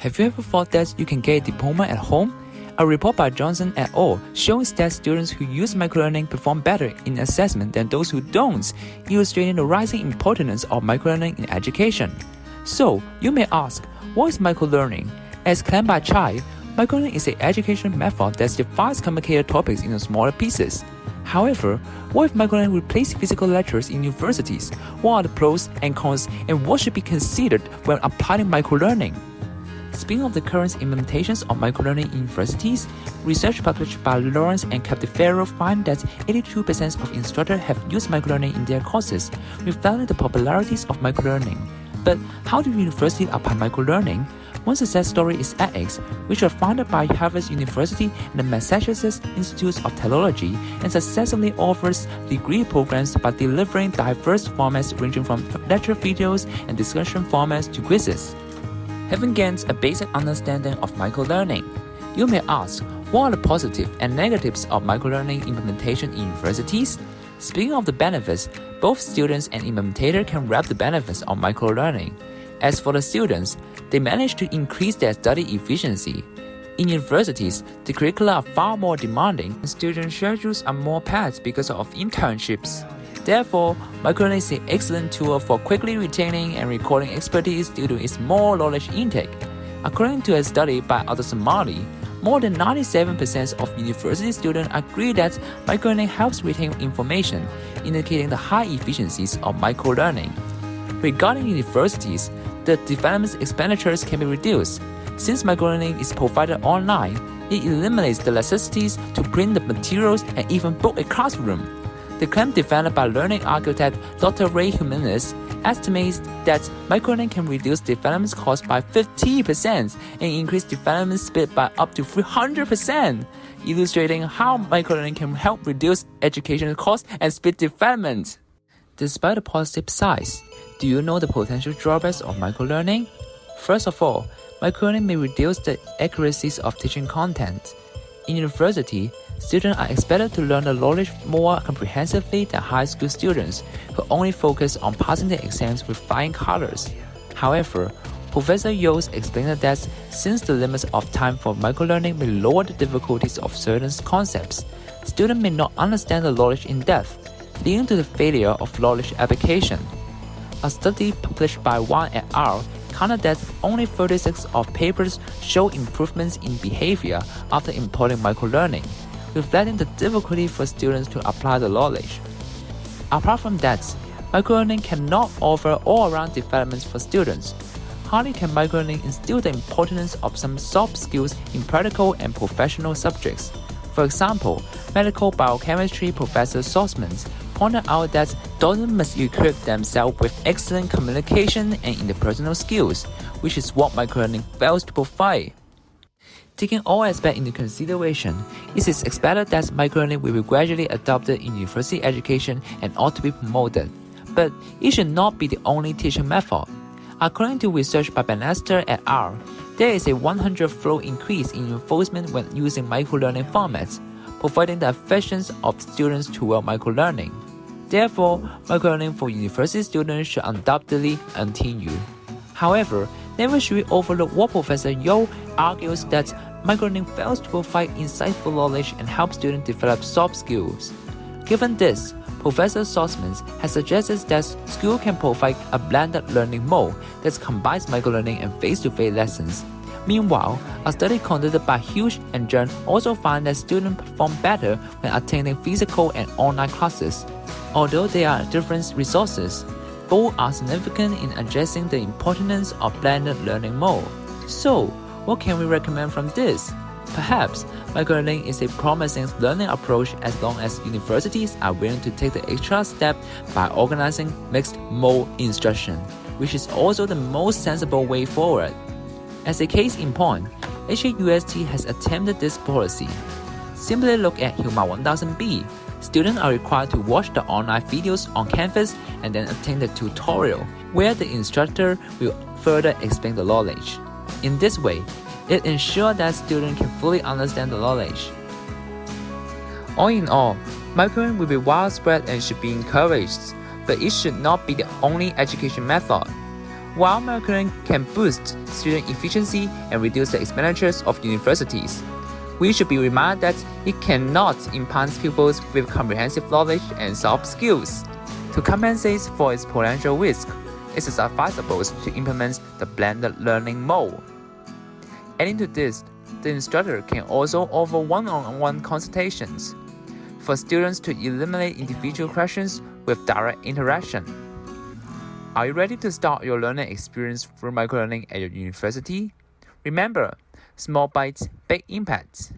Have you ever thought that you can get a diploma at home? A report by Johnson et al. Shows that students who use microlearning perform better in assessment than those who don't, illustrating the rising importance of microlearning in education. So, you may ask, what is microlearning? As claimed by Chai, microlearning is an education method that divides complicated topics into smaller pieces. However, what if microlearning replaces physical lectures in universities? What are the pros and cons, and what should be considered when applying microlearning? Speaking of the current implementations of microlearning in universities, research published by Lawrence and Captifero find that 82% of instructors have used microlearning in their courses, reflecting the popularities of microlearning. But how do universities apply microlearning? One success story is edX, which was founded by Harvard University and the Massachusetts Institute of Technology and successfully offers degree programs by delivering diverse formats ranging from lecture videos and discussion formats to quizzes. Having gained a basic understanding of microlearning, you may ask, what are the positives and negatives of microlearning implementation in universities? Speaking of the benefits, both students and implementators can reap the benefits of microlearning. As for the students, they manage to increase their study efficiency. In universities, the curricula are far more demanding and student schedules are more packed because of internships. Therefore, microlearning is an excellent tool for quickly retaining and recording expertise due to its more knowledge intake. According to a study by Adosomali, more than 97% of university students agree that microlearning helps retain information, indicating the high efficiencies of microlearning. Regarding universities, the development expenditures can be reduced. Since microlearning is provided online, it eliminates the necessities to print the materials and even book a classroom. The claim developed by learning architect Dr. Ray Jimenez estimates that microlearning can reduce development costs by 50% and increase development speed by up to 300%, illustrating how microlearning can help reduce education costs and speed development. Despite the positive sides, do you know the potential drawbacks of microlearning? First of all, microlearning may reduce the accuracies of teaching content. In university, students are expected to learn the knowledge more comprehensively than high school students who only focus on passing the exams with flying colors. However, Professor Yeung explained that since the limits of time for microlearning may lower the difficulties of certain concepts, students may not understand the knowledge in depth, leading to the failure of knowledge application. A study published by Wong et al. Counted that only 36 of papers show improvements in behavior after employing microlearning, reflecting the difficulty for students to apply the knowledge. Apart from that, microlearning cannot offer all-around developments for students. Hardly can microlearning instill the importance of some soft skills in practical and professional subjects. For example, medical biochemistry Professor Sossman pointed out that students must equip themselves with excellent communication and interpersonal skills, which is what microlearning fails to provide. Taking all aspects into consideration, it is expected that microlearning will be gradually adopted in university education and ought to be promoted. But it should not be the only teaching method. According to research by Bannister et al., there is a 100-fold increase in enforcement when using microlearning formats, providing the efficiency of students toward microlearning. Therefore, microlearning for university students should undoubtedly continue. However, never should we overlook what Professor Yeung argues that microlearning fails to provide insightful knowledge and help students develop soft skills. Given this, Professor Sossman has suggested that schools can provide a blended learning mode that combines microlearning and face-to-face lessons. Meanwhile, a study conducted by Hughes and Yeung also found that students perform better when attending physical and online classes. Although there are different resources, both are significant in addressing the importance of blended learning mode. So, what can we recommend from this? Perhaps, microlearning is a promising learning approach as long as universities are willing to take the extra step by organizing mixed mode instruction, which is also the most sensible way forward. As a case in point, HAUST has attempted this policy. Simply look at Humor 1000B. Students are required to watch the online videos on Canvas and then attend the tutorial, where the instructor will further explain the knowledge. In this way, it ensures that students can fully understand the knowledge. All in all, microlearning will be widespread and should be encouraged, but it should not be the only education method. While microlearning can boost student efficiency and reduce the expenditures of universities, we should be reminded that it cannot enhance pupils with comprehensive knowledge and soft skills. To compensate for its potential risk, it is advisable to implement the blended learning mode. Adding to this, the instructor can also offer one-on-one consultations for students to eliminate individual questions with direct interaction. Are you ready to start your learning experience through microlearning at your university? Remember, small bites, big impacts.